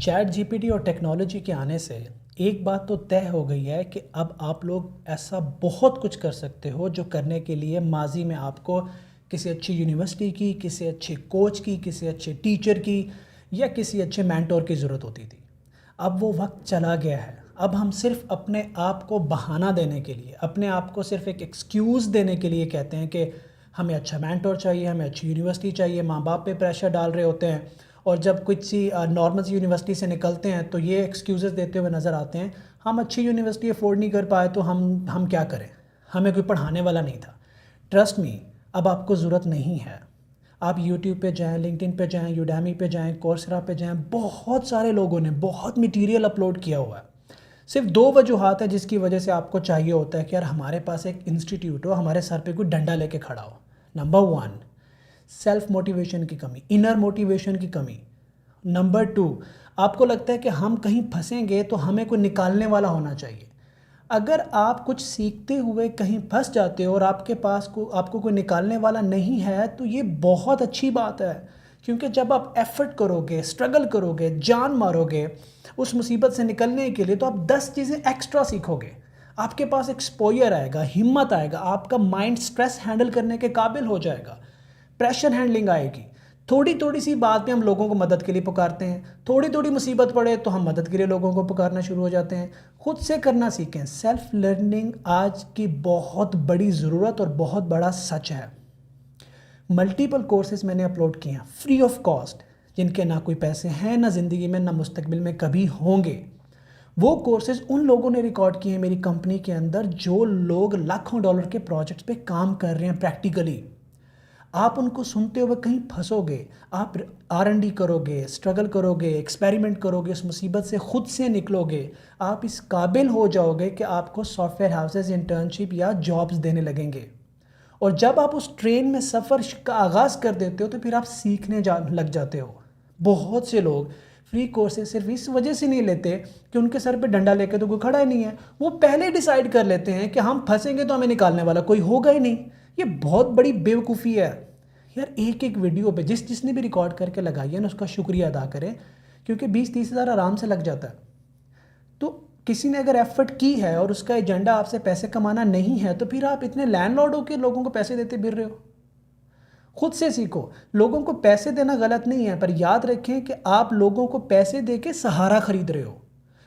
Chat G P T اور technology کے آنے سے ایک بات تو طے ہو گئی ہے کہ اب آپ لوگ ایسا بہت کچھ کر سکتے ہو جو کرنے کے لیے ماضی میں آپ کو کسی اچھی یونیورسٹی کی، کسی اچھے کوچ کی، کسی اچھے ٹیچر کی یا کسی اچھے مینٹور کی ضرورت ہوتی تھی۔ اب وہ وقت چلا گیا ہے۔ اب ہم صرف اپنے آپ کو بہانہ دینے کے لیے، اپنے آپ کو صرف ایک ایکسکیوز دینے کے لیے کہتے ہیں کہ ہمیں اچھا مینٹور چاہیے، ہمیں اچھی یونیورسٹی چاہیے، ماں باپ پہ پریشر ڈال رہے ہوتے ہیں، اور جب کچھ سی نارمل سی یونیورسٹی سے نکلتے ہیں تو یہ ایکسکیوزز دیتے ہوئے نظر آتے ہیں، ہم اچھی یونیورسٹی افورڈ نہیں کر پائے تو ہم کیا کریں، ہمیں کوئی پڑھانے والا نہیں تھا۔ ٹرسٹ می، اب آپ کو ضرورت نہیں ہے۔ آپ یوٹیوب پہ جائیں، لنکڈ ان پہ جائیں، یوڈیمی پہ جائیں، کورسرا پہ جائیں، بہت سارے لوگوں نے بہت مٹیریل اپلوڈ کیا ہوا ہے۔ صرف دو وجوہات ہیں جس کی وجہ سے آپ کو چاہیے ہوتا ہے کہ یار ہمارے پاس ایک انسٹیٹیوٹ ہو، ہمارے سر پہ کوئی ڈنڈا لے کے کھڑا ہو۔ نمبر 1، سیلف موٹیویشن کی کمی، انر موٹیویشن کی کمی۔ نمبر 2، آپ کو لگتا ہے کہ ہم کہیں پھنسیں گے تو ہمیں کوئی نکالنے والا ہونا چاہیے۔ اگر آپ کچھ سیکھتے ہوئے کہیں پھنس جاتے ہو اور آپ کے پاس آپ کو کوئی نکالنے والا نہیں ہے تو یہ بہت اچھی بات ہے، کیونکہ جب آپ ایفرٹ کرو گے، اسٹرگل کرو گے، جان مارو گے اس مصیبت سے نکلنے کے لیے تو آپ 10 چیزیں ایکسٹرا سیکھو گے۔ آپ کے پاس ایکسپوئر آئے گا، ہمت آئے گا، آپ کا مائنڈ سٹریس ہینڈل کرنے کے قابل ہو جائے گا، پریشر ہینڈلنگ آئے گی۔ تھوڑی تھوڑی سی بات میں ہم لوگوں کو مدد کے لیے پکارتے ہیں، تھوڑی تھوڑی مصیبت پڑے تو ہم مدد کے لیے لوگوں کو پکارنا شروع ہو جاتے ہیں۔ خود سے کرنا سیکھیں۔ سیلف لرننگ آج کی بہت بڑی ضرورت اور بہت بڑا سچ ہے۔ ملٹیپل کورسز میں نے اپلوڈ کیے ہیں فری آف کاسٹ، جن کے نہ کوئی پیسے ہیں، نہ زندگی میں، نہ مستقبل میں کبھی ہوں گے۔ وہ کورسز ان لوگوں نے ریکارڈ کیے ہیں میری کمپنی کے اندر جو لوگ لاکھوں ڈالر کے پروجیکٹس پہ کام کر رہے ہیں پریکٹیکلی۔ آپ ان کو سنتے ہوئے کہیں پھنسو گے، آپ R&D کرو گے، اسٹرگل کرو گے، ایکسپیریمنٹ کرو گے، اس مصیبت سے خود سے نکلو گے، آپ اس قابل ہو جاؤ گے کہ آپ کو سافٹ ویئر ہاؤسز انٹرنشپ یا جابز دینے لگیں گے۔ اور جب آپ اس ٹرین میں سفر کا آغاز کر دیتے ہو تو پھر آپ سیکھنے لگ جاتے ہو۔ بہت سے لوگ فری کورسز صرف اس وجہ سے نہیں لیتے کہ ان کے سر پہ ڈنڈا لے کے تو کوئی کھڑا ہی نہیں ہے، وہ پہلے ڈیسائیڈ کر لیتے ہیں کہ ہم پھنسیں گے تو ہمیں نکالنے والا کوئی ہوگا ہی نہیں۔ یہ بہت بڑی بیوقوفی ہے یار۔ ایک ایک ویڈیو پہ جس نے بھی ریکارڈ کر کے لگائی ہے نا، اس کا شکریہ ادا کریں، کیونکہ 20-30 ہزار آرام سے لگ جاتا ہے۔ تو کسی نے اگر ایفرٹ کی ہے اور اس کا ایجنڈا آپ سے پیسے کمانا نہیں ہے تو پھر آپ اتنے لینڈ لارڈ ہو کے لوگوں کو پیسے دیتے پھر رہے ہو۔ خود سے سیکھو۔ لوگوں کو پیسے دینا غلط نہیں ہے، پر یاد رکھیں کہ آپ لوگوں کو پیسے دے کے سہارا خرید رہے ہو،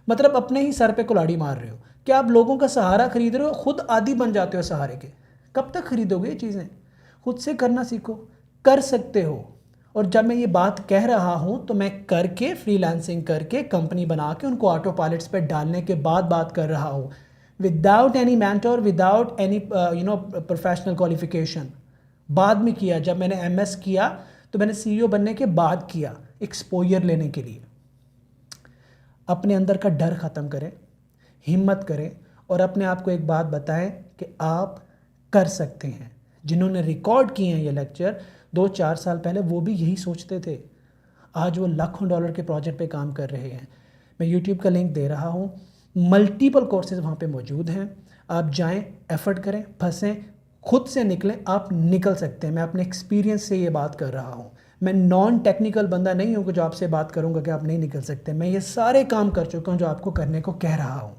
مطلب اپنے ہی سر پہ کلاڑی مار رہے ہو کہ آپ لوگوں کا سہارا خرید رہے ہو، خود عادی بن جاتے ہو سہارے کے۔ کب تک خریدو گے یہ چیزیں؟ خود سے کرنا سیکھو، کر سکتے ہو۔ اور جب میں یہ بات کہہ رہا ہوں تو میں کر کے، فری لانسنگ کر کے، کمپنی بنا کے ان کو آٹو پائلٹس پہ ڈالنے کے بعد بات کر رہا ہوں، without any mentor, without any professional qualification. بعد میں کیا، جب میں نے MS کیا تو میں نے CEO بننے کے بعد کیا، ایکسپوئر لینے کے لیے۔ اپنے اندر کا ڈر ختم کریں، ہمت کریں، اور اپنے آپ کو ایک بات بتائیں کہ آپ کر سکتے ہیں۔ جنہوں نے ریکارڈ کیے ہیں یہ لیکچر 2-4 سال پہلے، وہ بھی یہی سوچتے تھے، آج وہ لاکھوں ڈالر کے پروجیکٹ پہ کام کر رہے ہیں۔ میں YouTube کا لنک دے رہا ہوں، ملٹیپل کورسز وہاں پہ موجود ہیں، آپ جائیں، ایفرٹ کریں، پھنسیں، خود سے نکلیں، آپ نکل سکتے ہیں۔ میں اپنے ایکسپیرینس سے یہ بات کر رہا ہوں، میں نان ٹیکنیکل بندہ نہیں ہوں کہ جو آپ سے بات کروں گا کہ آپ نہیں نکل سکتے۔ میں یہ سارے کام کر چکا ہوں جو آپ کو کرنے کو کہہ رہا ہوں۔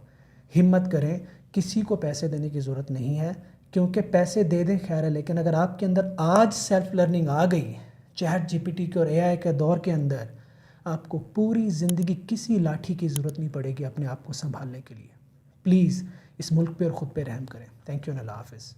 ہمت کریں، کسی کو پیسے دینے کی ضرورت نہیں ہے، کیونکہ پیسے دے دیں خیر ہے، لیکن اگر آپ کے اندر آج سیلف لرننگ آ گئی، چیٹ GPT کے اور AI کے دور کے اندر، آپ کو پوری زندگی کسی لاٹھی کی ضرورت نہیں پڑے گی اپنے آپ کو سنبھالنے کے لیے۔ پلیز اس ملک پہ اور خود پہ رحم کریں۔ تھینک یو، اللہ حافظ۔